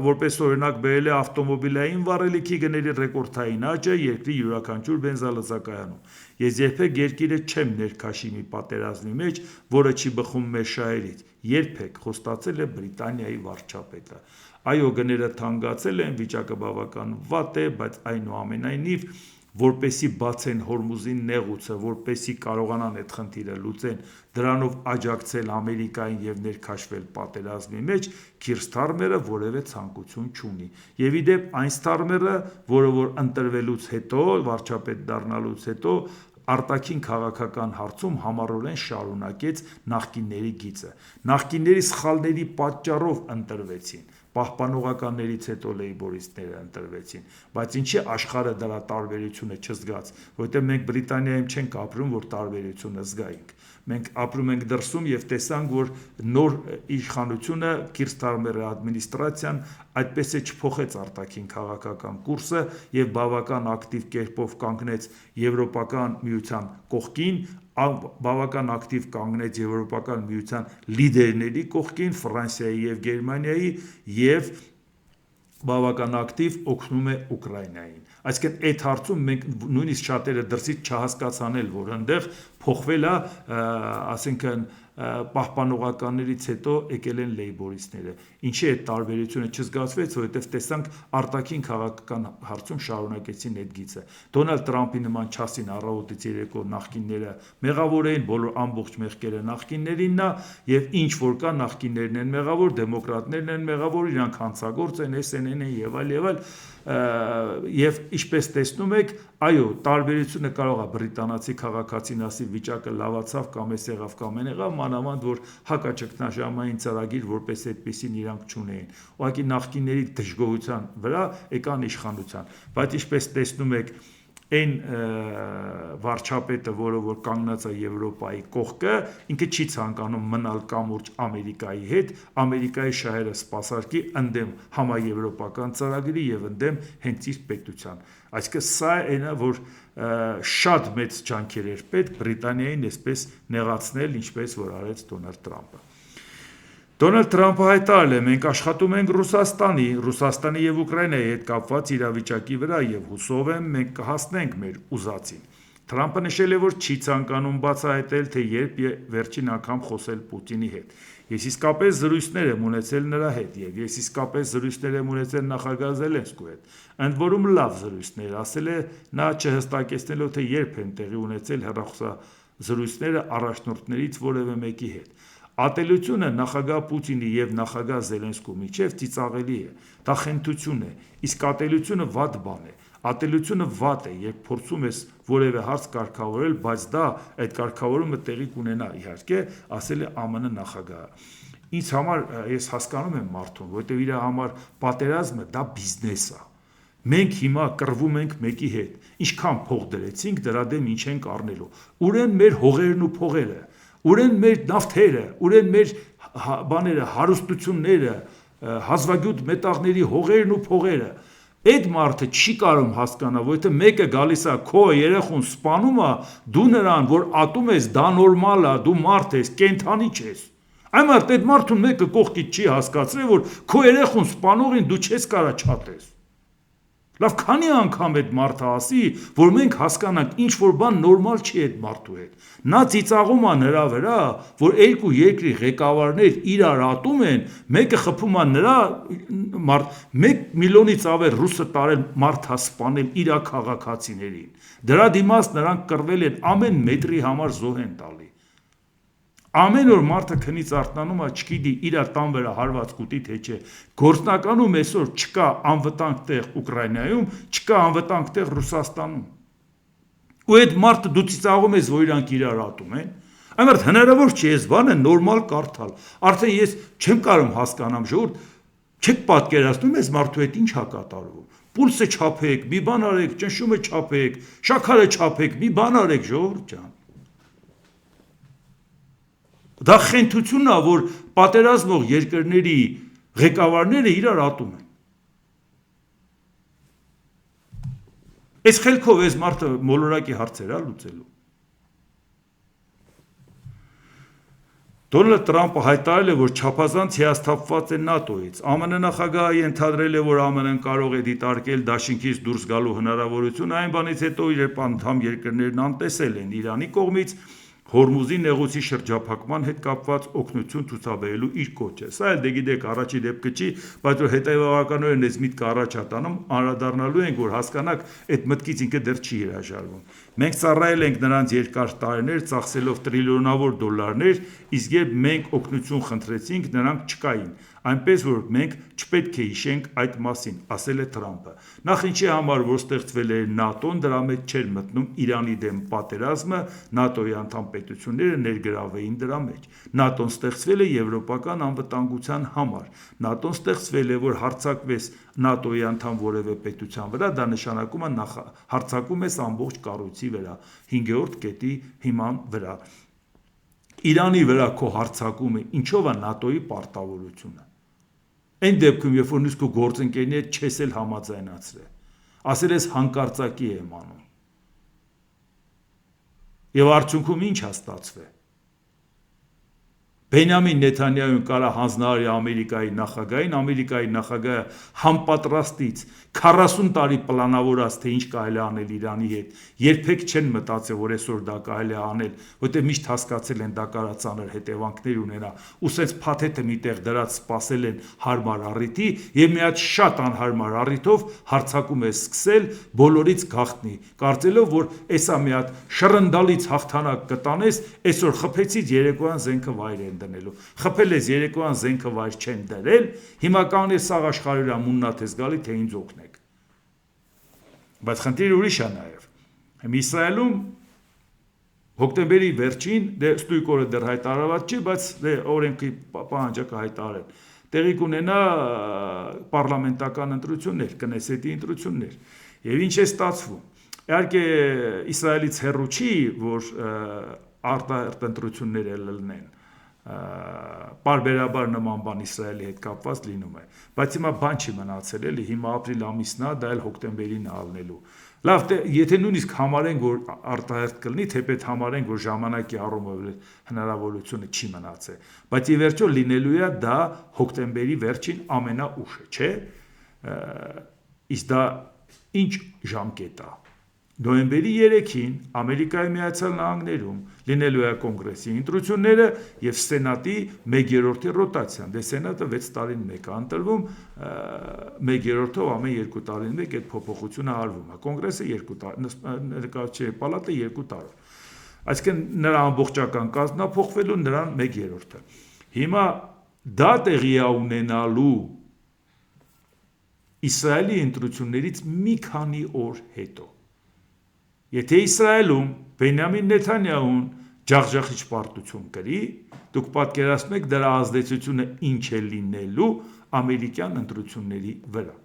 որպես օրինակ բերել է ավտոմոբիլային վառելիքի գների ռեկորդային աճը երկրի յուրաքանչյուր բենզալցակայանում։ Ես երբեք երկիրը չեմ ներքաշի մի պատերազմի մեջ, որը չի բխում մեր շահերից։ Երբեք, խոստացել է Բրիտանիայի վարչապետը։ Այո, գները թանկացել են, վիճակը բավական վատ է, բայց այնուամենայնիվ որպեսի բացեն Հորմուզի նեղուցը, որպեսի կարողանան այդ խնդիրը լուծեն, դրանով աջակցել Ամերիկային եւ ներքաշվել պատերազմի մեջ, Քիր Սթարմերը որևէ ցանկություն չունի։ Եվ ի դեպ այն Սթարմերը, որը որ ընտրվելուց հետո, վարչապետ դառնալուց հետո արտաքին քաղաքական հարցում համառորեն շարունակեց նախկինների գիծը։ Նախկինների սխալների պատճառով ընտրվեցին, պահպանողականներից հետո լեյբորիստները ընտրվեցին, բայց ինչի աշխարհը դրա տարբերությունը չզգաց, որովհետև մենք Բրիտանիայում չենք ապրում, որ տարբերությունը զգայինք։ Մենք ապրում ենք դրսում եւ տեսանք, որ նոր իշխանությունը Քիր Սթարմերի ադմինիստրացիան այդպես է չփոխեց արտաքին քաղաքական կուրսը եւ բավական ակտիվ կերպով կանգնեց Եվրոպական միության կողքին, բավական ակտիվ կանգնեց Եվրոպական միության լիդերների կողքին, Ֆրանսիայի եւ Գերմանիայի եւ բավական ակտիվ օգնում է Ուկրաինային։ Այսինքն այդ հարցում մենք նույնիսկ շատերը դրսից չհասկացան էլ, որ այնտեղ փոխվել է, ասենքն պահպանողականներից հետո եկել են լեյբորիստները։ Ինչի այդ տարբերությունը չզգացվեց, որովհետև տեսանք արտաքին քաղաքական հարցում շարունակեցին այդ գիծը։ Դոնալդ Տրամփի նման չասին առավոտից երեկո նախկինները մեղավոր էին, բոլոր ամբողջ մեղքերը նախկիններինն է, եւ ինչ որ կա նախկիններն են մեղավոր, դեմոկրատներն են մեղավոր, իրանք հանցագործ են, SNN-ն են եւ այլ եւ ինչպես տեսնում եք, այո, տարբերությունը կարող է բրիտանացի քաղաքացին ասի վիճակը լավացավ կամ էս եղավ կամ այն եղավ, մանավանդ որ հակաճգնաժամային ծրագիր որպես այդպեսին իրանք չունեին։ Ուղղակի նախկինների դժգոհության վրա եկան իշխանության, բայց ինչպես տեսնում եք, այն վարչապետը, որը որ կանգնած է Եվրոպայի կողքը, ինքը չի ցանկանում մնալ կամուրջ Ամերիկայի հետ, Ամերիկայի շահերը սպասարկի ընդդեմ համաեվրոպական ծրագրի եւ ընդդեմ հենց իր պետության։ Այսինքն սա այն է, որ շատ մեծ ջանքեր էր պետք Բրիտանիային այսպես նեղացնել, ինչպես որ արեց Դոնալդ Տրամփը։ Դոնալդ Տրամփը հայտարարել է. մենք աշխատում ենք Ռուսաստանի եւ Ուկրաինայի հետ կապված իրավիճակի վրա եւ հուսով եմ մենք կհասնենք մեր ուզածին։ Տրամփը նշել է, որ չի ցանկանում բացահայտել, թե երբ վերջին անգամ խոսել Պուտինի հետ։ Ես իսկապես զրույցներ եմ ունեցել նրա հետ եւ ես իսկապես զրույցներ եմ ունեցել նախագահ Զելենսկու հետ։ Ընդ որում լավ զրույցներ, ասել է նա չհստակեցնելով, թե երբ են տեղի ունեցել հեռախոսազրույցները առաջնորդներից որևէ մեկի հետ։ Ատելությունը նախագահ Պուտինի եւ նախագահ Զելենսկու միջև ծիծաղելի է, դա խենթություն է, իսկ ատելությունը վատ բան է։ Ատելությունը վատ է, երբ փորձում ես որևէ հարց կարգավորել, բայց դա այդ կարգավորումը տեղի կունենա, իհարկե, ասել է ԱՄՆ նախագահը։ Ինձ համար ես հասկանում եմ մարդուն, որովհետեւ իր համար պատերազմը դա բիզնես է։ Մենք հիմա կռվում ենք մեկի հետ։ Ինչքան փող դրեցինք, դրա դեմ ինչ ենք առնելու։ Ուր են մեր հողերն ու փողերը։ Ուր են մեր նավթերը, ուր են մեր բաները, հարստությունները, հազվագյուտ մետաղների հողերն ու փողերը։ Այդ մարդը չի կարող հասկանալ, որովհետեւ մեկը գալիս է քո երեխուն սպանում է, դու նրան որ ատում ես, դա նորմալ է, դու մարդ ես, կենդանի չես։ Այն այդ մարդուն մեկը կողքից չի հասկացրել, որ քո երեխուն սպանողին դու չես կարա չատես։ Լավ, քանի անգամ այդ մարդը ասի, որ մենք հասկանանք ինչ որ բան նորմալ չի այդ մարդու հետ։ Նա ծիծաղում է նրա վրա, որ երկու երկրի ղեկավարներ իրար ատում են, մեկը խփում է նրա 1 միլիոնից ավել ռուսը տարել մարդա սպանել իր քաղաքացիներին։ Դրա դիմաց նրանք կռվել են ամեն մետրի համար զոհ են տալի։ Ամեն օր մարդը քնից արթնանում է, չգիտի իր տան վրա հարված կուտի թե չէ։ Գործնականում այսօր չկա անվտանգ տեղ Ուկրաինայում, չկա անվտանգ տեղ Ռուսաստանում։ Ու այդ մարդը դու ծիծաղում ես, որ իրանք իրար ատում են։ Այնպես հնարավոր չի այս բանը նորմալ կարդալ։ Արդեն ես չեմ կարող հասկանամ, ժողովուրդ, չեք պատկերացնում այս մարդու հետ ինչ է կատարվում։ Պուլսը չափեք, մի բան արեք, ճնշումը չափեք, շաքարը չափեք, մի բան արեք, ժողովուրդ ջան։ Դա խենթությունն է, որ պատերազմող երկրների ղեկավարները իրար ատում են։ Այս խելքով այս մարդը մոլորակի հարցեր է լուծելու։ Դոնալդ Տրամպը հայտարարել է, որ չափազանց հիասթափված է ՆԱՏՕ-ից։ ԱՄՆ նախագահը ընդհանրել է, որ ԱՄՆ-ն կարող է դիտարկել դաշինքից դուրս գալու հնարավորություն, այն բանից հետո երբ անդամ երկրներն անտեսել են Իրանի կողմից Հորմուզի նեղուցի շրջափակման հետ կապված օգնություն ցուցաբերելու իր կոչը։ Սա էլ դե գիտեք առաջի դեպքը չի, բայց որ հետևականորեն այս միտքը առաջ ատանում, անդրադառնալու ենք, որ հասկանաք, այդ մտքից ինքը դեռ չի հրաժարվում։ Մենք ծառայել ենք նրանց երկար տարիներ, ծախսելով տրիլիոնավոր դոլարներ, իսկ երբ մենք օգնություն խնդրեցինք, նրանք չկային, այնպես որ մենք չպետք է հիշենք այդ մասին, ասել է Թրամփը։ Նախ ինչի համար որ ստեղծվել էր ՆԱՏՕ-ն, դրա մեջ չէր մտնում Իրանի դեմ պատերազմը, ՆԱՏՕ-ի անդամ պետությունները ներգրավեին դրա մեջ։ ՆԱՏՕ-ն ստեղծվել է եվրոպական անվտանգության համար։ ՆԱՏՕ-ն ստեղծվել է, որ հարձակվես ՆԱՏՕ-ի անդամ որևէ պետության վրա, դա նշանակում է հարձակում ես ամբողջ կառույցի վրա, 5-րդ կետի հիման վրա։ Իրանի վրա քո հարձակումը ինչով է ՆԱՏՕ-ի պարտավորությունը։ Այն դեպքում, երբ որ նույնիսկ քո գործընկերների հետ չես էլ համաձայնացրել, ասել ես հանկարծակի եմ անում։ Եվ արդյունքում ինչ է ստացվել։ Բենյամին Նեթանյահուն կարա հանձնարարի Ամերիկայի նախագահը համապատրաստից 40 տարի պլանավորած, թե ինչ կարելի է անել Իրանի հետ, երբեք չեն մտածել, որ այսօր դա կարելի է անել, որտեղ միշտ հասկացել են դա կարա ծանր հետևանքներ ունենա, ու սենց փաթեթը միտեղ դրած սպասել են հարմար առիթի, եւ մի հատ շատ անհարմար առիթով հարձակում է սկսել բոլորից գաղտնի, կարծելով, որ էսա մի հատ շռնդալից հաղթանակ կտանես, այսօր խփեցից երեկոյան զենքը վայր են դնելու։ Խփել ես երեկոյան զենքը վայր չեն դրել, հիմա կան ես սաղ աշխարհի մուննաթ ես գալի, թե ինձ օգնեք։ Բայց խնդիրը ուրիշ է նաև։ Իսրայելում հոկտեմբերի վերջին, դե ստույգ օրը դեռ հայտարարված չի, բայց դե օրենքի պահանջը հայտարարել։ Տեղի կունենա պարլամենտական ընտրություններ, Կնեսետի ընտրություններ։ Եվ ինչ է ստացվում։ Իհարկե Իսրայելից հեռու չի, որ արտահերթ ընտրություններ ելնեն։ Պարբերաբար նման բան Իսրայելի հետ կապված լինում է, բայց հիմա բան չի մնացել, էլի հիմա ապրիլ ամիսն է, դա էլ հոկտեմբերին է ալնելու։ Լավ, եթե նույնիսկ համարենք, որ արտահերթ կլինի, թեպետ համարենք, որ ժամանակի առումով հնարավորությունը չի մնացել, բայց ի վերջո լինելու է դա հոկտեմբերի վերջին ամենաուշը, չէ՞։ Իսկ դա ինչ ժամկետ է։ Նոյեմբերի 3-ին Ամերիկայի Միացյալ Նահանգներում լինելու է կոնգրեսի ընտրությունները եւ Սենատի 1/3 ռոտացիան։ Դե Սենատը 6 տարին մեկ է ընտրվում, 1/3-ով ամեն 2 տարին մեկ այդ փոփոխությունը արվում է։ Կոնգրեսը 2 տարի, ներկայացուցիչների պալատը 2 տարով։ Այսինքն նրա ամբողջական կազմն է փոխվելու, նրան 1/3-ը։ Հիմա դա տեղի է ունենալու Իսրայելի ընտրություններից մի քանի օր հետո։ Եթե Իսրայելում Բենյամին Նեթանյահուն ջախջախիչ պարտություն կրի, դուք պատկերացնում եք դրա ազդեցությունը ինչ է լինելու ամերիկյան ընտրությունների վրա։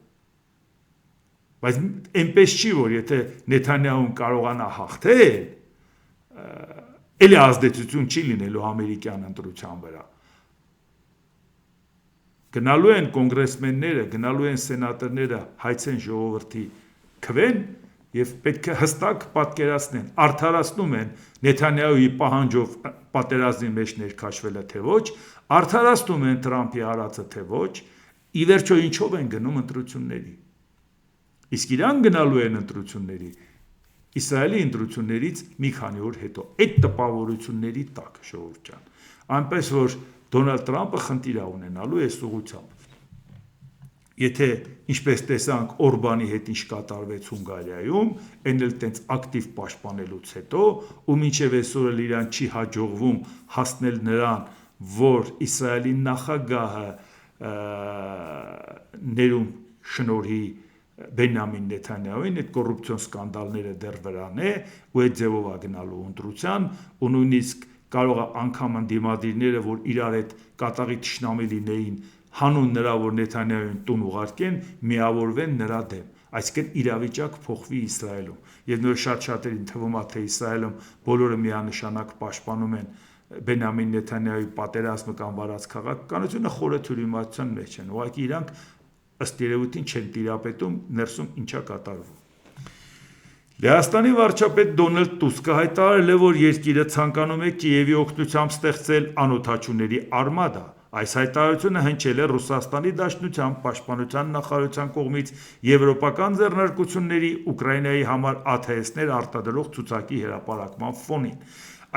Բայց այնպես չի, որ եթե Նեթանյահուն կարողանա հաղթել, էլի ազդեցություն չի լինելու ամերիկյան ընտրության վրա։ Գնալու են կոնգրեսմենները, գնալու են սենատորները հայցեն ժողովրդի քվեն եւ պետք է հստակ պատկերացնեն, արդարացնում են Նեթանյահուի պահանջով պատերազմի մեջ ներքաշվելը թե ոչ, արդարացնում են Թրամփի արածը թե ոչ, ի վերջո ինչով են գնում ընտրությունների։ Իսկ իրան գնալու են ընտրությունների Իսրայելի ընտրություններից մի քանի օր հետո, այդ տպավորությունների տակ ժողովուրդ ջան։ Այնպես որ Դոնալդ Տրամփը խնդիր է ունենալու այս ուղղությամբ։ Եթե ինչպես տեսանք Օրբանի հետ ինչ կատարվեց Հունգարիայում, այն էլ տենց ակտիվ պաշտպանելուց հետո, ու մինչև այսօր էլ իրան չի հաջողվում հասնել նրան, որ Իսրայելի նախագահը ներում շնորհի Բենյամին Նեթանյահուին, այդ կոռուպցիոն սկանդալները դեռ վրան է, ու այդ ձևով է գնալու ընտրության, ու նույնիսկ կարող է անգամ ընդդիմադիրները, որ իրար հետ կատաղի թշնամի լինեին, հանուն նրա, որ Նեթանյահուին տուն ուղարկեն, միավորվեն նրա դեմ։ Այսինքն իրավիճակ փոխվի Իսրայելում։ Եվ նոր շատ-շատերին թվում է, թե Իսրայելում բոլորը միանշանակ պաշտպանում են Բենյամին Նեթանյահուի պատերազմը կամ վարած քաղաքականությունը խորը թյուրիմացության մեջ են, ուղղակի իրանք ըստ երևույթին չեն տիրապետում ներսում ինչա կատարվում։ Լեհաստանի վարչապետ Դոնալդ Տուսկը հայտարարել է, որ երկիրը ցանկանում է Կիևի օգնությամբ ստեղծել անօդաչուների արմադա։ Այս հայտարարությունը հնչել է Ռուսաստանի Դաշնության պաշտպանության նախարարության կողմից եվրոպական ձեռնարկությունների Ուկրաինայի համար ԱԹՍ-ներ արտադրող ցուցակի հրապարակման ֆոնին։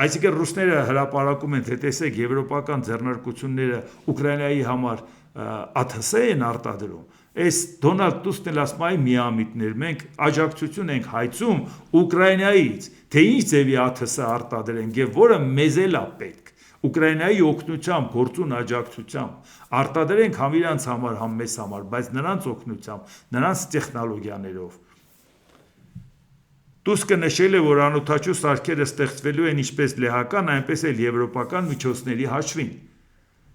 Այսինքն ռուսները հրապարակում են, թե տեսեք եվրոպական ձեռնարկությունները Ուկրաինայի համար ԱԹՍ են արտադրում։ Այս Դոնալդ Տուսկն էլ ասում է միամիտներ, մենք աջակցություն ենք հայցում Ուկրաինայից, թե ինչ ձևի ԱԹՍ արտադրենք եւ որը մեզ էլ է պետք։ Ուկրաինայի օգնությամբ, գործուն աջակցությամբ արտադրենք համ իրանց համար, համ մեզ համար, բայց նրանց օգնությամբ, նրանց տեխնոլոգիաներով։ Տուսկը նշել է, որ անօդաչու սարքերը ստեղծվելու են ինչպես լեհական, այնպես էլ եվրոպական միջոցների հաշվին։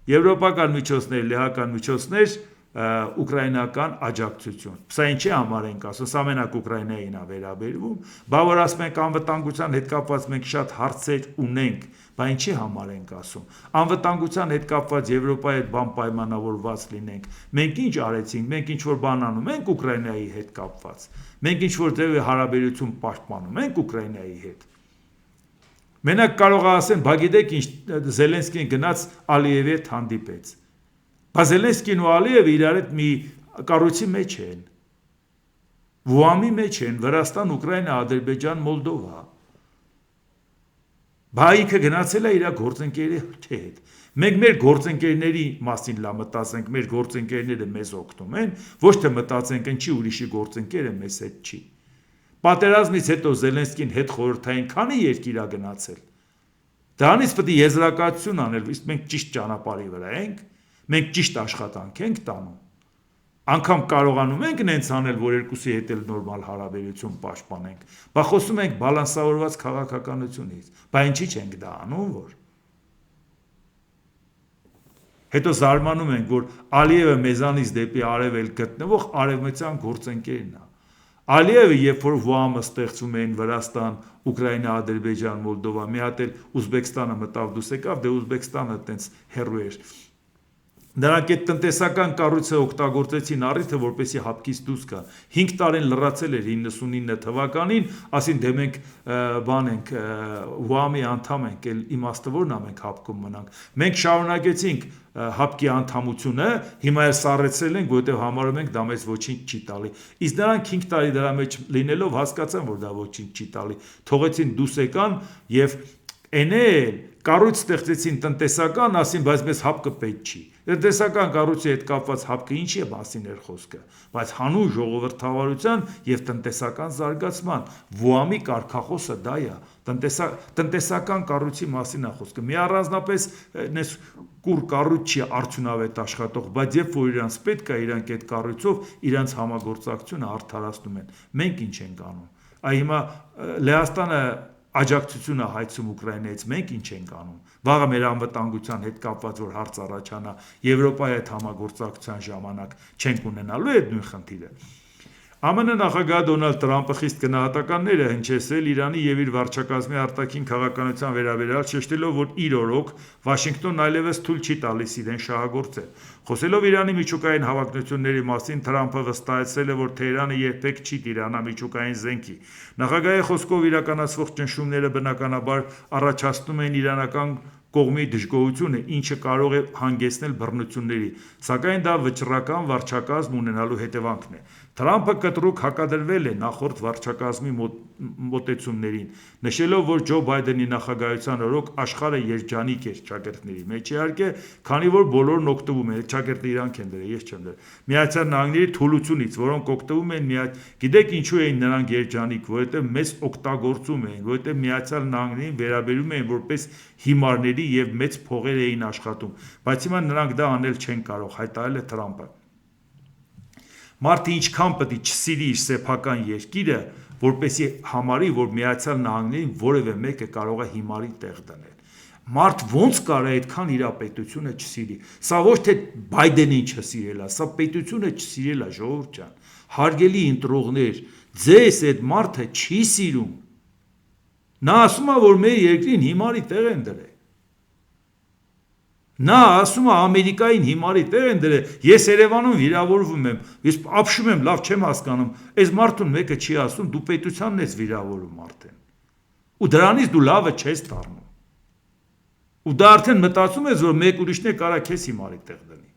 Եվրոպական միջոցներ, լեհական միջոցներ, ուկրաինական աջակցություն։ Սա ինչի համար ենք ասում, սա մենակ Ուկրաինային է վերաբերվում, բա որ ասում ենք անվտանգության հետ կապված մենք շատ հարցեր ունենք, բա ինչի համար ենք ասում։ Անվտանգության հետ կապված Եվրոպայի հետ բան պայմանավորված լինենք։ Մենք ինչ արեցինք, մենք ինչ որ բան անում ենք Ուկրաինայի հետ կապված։ Մենք ինչ որ ձևի հարաբերություն պաշտպանում ենք Ուկրաինայի հետ։ Մենակ կարող է ասեն, բա գիտեք ինչ, Զելենսկին գնաց Ալիևի հետ հանդիպեց։ Բա Զելենսկին ու Ալիևը իրար հետ մի կառույցի մեջ են։ Վուամի մեջ են, Վրաստան, Ուկրաինա, Ադրբեջան, Մոլդովա։ Բա ինքը գնացել է իր գործընկերի հետ։ Մենք մեր գործընկերների մասին լա մտածենք, մեր գործընկերները մեզ օգնում են, ոչ թե մտածենք ինչի ուրիշի գործընկերը մեզ հետ չի։ Պատերազմից հետո Զելենսկին հետ խորհրդային քանի երկիր է գնացել։ Դրանից պետք է եզրակացություն անել, իսկ մենք ճիշտ ճանապարհի վրա ենք, մենք ճիշտ աշխատանք ենք տանում։ Անկամ կարողանում ենք նենց անել, որ երկուսի հետ էլ նորմալ հարաբերություն պաշտպանենք։ Բա խոսում ենք բալանսավորված քաղաքականությունից։ Բա ինչի՞ չենք դա անում, որ։ Հետո զարմանում ենք, որ Ալիևը մեզանից դեպի արևել գտնվող արևմտյան գործընկերն է։ Ալիևը, երբ որ Վուամը ստեղծում էին Վրաստան, Ուկրաինա, Ադրբեջան, Մոլդովա, մի հատ էլ Ուզբեկստանը մտավ դուս եկավ, դե Ուզբեկստանը տենց հեռու էր։ Նրանք այդ տնտեսական կառույցը օգտագործեցին առիթը, որպեսզի հապկից դուրս գա։ 5 տարին լրացել էր 99 թվականին, ասին դե մենք բան ենք, Վուամի անդամ ենք, էլ իմաստը որն է մենք հապկում մնանք։ Մենք շարունակեցինք հապկի անդամությունը, հիմա էլ սառեցրել ենք, որովհետև համարում ենք դա մեզ ոչինչ չի տալի։ Իսկ նրանք 5 տարի դրա մեջ լինելով հասկացան, որ դա ոչինչ չի տալի։ Թողեցին դուրս եկան եւ էնել կառույց ստեղծեցին տնտեսական, ասին, բայց մեզ հապկը պետք չի։ Տնտեսական կառույցի հետ կապված հապկը ինչի է մասին էր խոսքը, բայց հանուն ժողովրդավարության եւ տնտեսական զարգացման Վուամի կարգախոսը դա է, տնտեսական կառույցի մասին է խոսքը։ Մի առանձնապես նես կուր կառույց չի արդյունավետ աշխատող, բայց երբ որ իրանց պետք է, իրանք այդ կառույցով իրանց համագործակցությունը արդարացնում են։ Մենք ինչ ենք անում։ Այ հիմա Լեհաստանը աջակցությունը հայցում Ուկրաինայից, մենք ինչ ենք անում։ Վաղը մեր անվտանգության հետ կապված որ հարց առաջանա, Եվրոպայի հետ համագործակցության ժամանակ չենք ունենալու այդ նույն խնդիրը։ ԱՄՆ նախագահ Դոնալդ Տրամփը խիստ գնահատականներ է հնչեցրել Իրանի եւ իր վարչակազմի արտաքին քաղաքականության վերաբերյալ, շեշտելով, որ իր օրոք Վաշինգտոնն այլևս թույլ չի տալիս իրեն շահագործել։ Խոսելով Իրանի միջուկային հավակնությունների մասին, Տրամփը վստահեցրել է, որ Թեհրանը երբեք չի տիրանա միջուկային զենքի։ Նախագահի խոսքով իրականացվող ճնշումները բնականաբար առաջացնում են իրանական կողմի դժգոհությունը, ինչը կարող է հանգեցնել բռնությունների, սակայն դա վճռական վարչակազմ ունենալու հետևանքն է։ Տրամփը կտրուկ հակադրվել է նախորդ վարչակազմի մոտեցումներին, նշելով, որ Ջո Բայդենի նախագահության օրոք աշխարհը երջանիկ էր ճակերտների մեջ, իհարկե, քանի որ բոլորն օգտվում են, ճակերտը իրանք են դրել, ես չեմ դրել, Միացյալ Նահանգների թուլությունից, որոնք օգտվում են գիտեք ինչու էին նրանք երջանիկ, որովհետև մեզ օգտագործում էին, որովհետև Միացյալ Նահանգներին վերաբերում էին որպես հիմարների եւ մեծ փողեր էին աշխատում, բայց հիմա նրանք դա անել չեն կարող, հայտարարել է Տրամփը։ Մարդը ինչքան պետք է չսիրի իր սեփական երկիրը, որպեսզի համարի, որ Միացյալ Նահանգներին որևէ մեկը կարող է հիմարի տեղ դնել։ Մարդ ոնց կարա այդքան իր պետությունը չսիրի։ Սա ոչ թե Բայդենին չսիրել է, սա պետությունը չսիրել է, ժողովուրդ ջան։ Հարգելի ընտրողներ, ձեզ այդ մարդը չի սիրում։ Նա ասում է, որ մեր երկրին հիմարի տեղ են դրել։ Նա ասում է Ամերիկային հիմարի տեղ են դրել, ես Երևանում վիրավորվում եմ, ես ապշում եմ, լավ չեմ հասկանում, այս մարդուն մեկը չի ասում, դու պետությանն ես վիրավորում արդեն։ Ու դրանից դու լավը չես դառնում։ Ու դա արդեն մտածում ես, որ մեկ ուրիշն է կարա քեզ հիմարի տեղ դնի։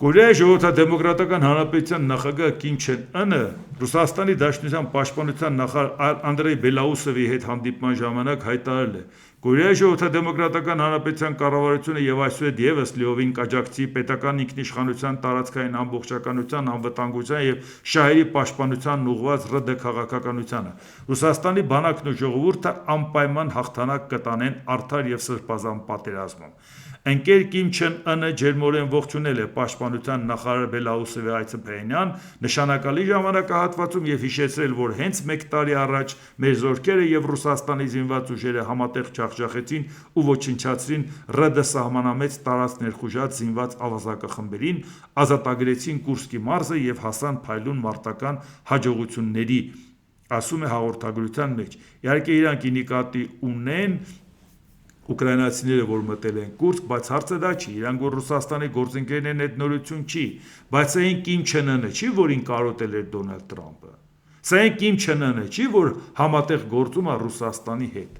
Կորեայի ժողովրդադեմոկրատական հանրապետության նախագահ Կիմ Չեն Ընը Ռուսաստանի Դաշնության պաշտպանության նախարար Անդրեյ Բելաուսովի հետ հանդիպման ժամանակ հայտարարել է. Կորեայի ժողովրդադեմոկրատական հանրապետության կառավարությունը եւ այսուհետ եւս լիովին կաջակցի պետական ինքնիշխանության, տարածքային ամբողջականության, անվտանգության եւ շահերի պաշտպանությանն ուղղված ՌԴ քաղաքականությանը։ Ռուսաստանի բանակն ու ժողովուրդը անպայման հաղթանակ կտանեն արդար եւ սրբազան պատերազմում։ Ընկեր Կիմ Չեն Ընը ջերմորեն ողջունել է պաշտպանության նախարար Բելաուսովի այցը Փեյանյան նշանակալի ժամանակահատվածում եւ հիշեցրել, որ հենց մեկ տարի առաջ մեր զորքերը եւ Ռուսաստանի զինված ուժերը համատեղ ջախջախեցին ու ոչնչացրին ՌԴ սահմանամեծ տարածք ներխուժած զինված ավազակախմբերին, ազատագրեցին Կուրսկի մարզը եւ հասան փայլուն մարտական հաջողությունների, ասում է հաղորդագրության մեջ։ Իհարկե իրանք ի նկատի ունեն ուկրաինացիները, որ մտել են Կուրսկ, բայց հարցը դա չի, իրանք որ Ռուսաստանի գործընկերն են, այդ նորություն չի, բայց սա այն Կիմ Չեն Ընը չի, որին կարոտել էր Դոնալդ Թրամփը։ Սա այն Կիմ Չեն Ընը չի, որ համատեղ գործում է Ռուսաստանի հետ։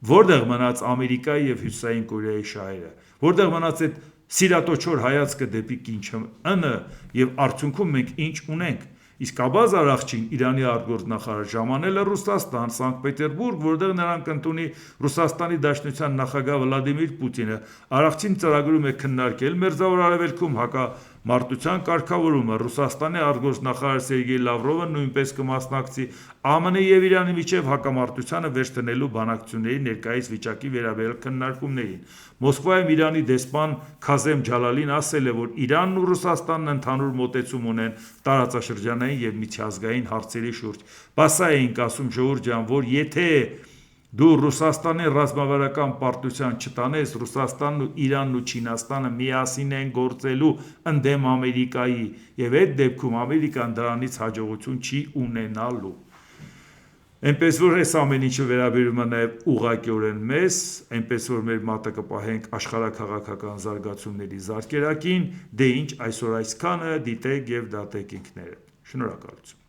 Որտեղ մնաց Ամերիկայի եւ Հյուսիսային Կորեայի շահերը, որտեղ մնաց այդ սիրատոչոր հայացքը դեպի Կիմ Չեն Ընը եւ արդյունքում մենք ինչ ունենք։ Իսկ Աբազար աղջին Իրանի արտգործնախարար ժամանել է Ռուսաստան, Սանկտ Պետերբուրգ, որտեղ նրան կընդունի Ռուսաստանի Դաշնության նախագահ Վլադիմիր Պուտինը։ Արարչին ծրագրում է քննարկել Մերձավոր Արևելքում հակամարտության կարգավորումը։ Ռուսաստանի արտգործնախարար Սերգեյ Լավրովը նույնպես կմասնակցի ԱՄՆ եւ Իրանի միջև հակամարտությանը վերջ դնելու բանակցությունների ներկայիս վիճակի վերաբերյալ քննարկումներին։ Մոսկվայում Իրանի դեսպան Քազեմ Ջալալին ասել է, որ Իրանն ու Ռուսաստանն ընդհանուր մոտեցում ունեն տարածաշրջանային եւ միջազգային հարցերի շուրջ։ Բաս սա էինք ասում ժողովուրդ ջան, որ եթե դու Ռուսաստանի ռազմավարական պարտության չտանես, Ռուսաստանն ու Իրանն ու Չինաստանը միասին են գործելու ընդդեմ Ամերիկայի եւ այդ դեպքում Ամերիկան դրանից հաջողություն չի ունենալու։ Այնպես որ այս ամեն ինչը վերաբերում է նաև ուղղակիորեն մեզ, այնպես որ մեր մատը կպահենք աշխարհաքաղաքական զարգացումների զարկերակին, դե ինչ այսօր այսքանը, դիտեք եւ դատեք ինքներդ։ Շնորհակալություն։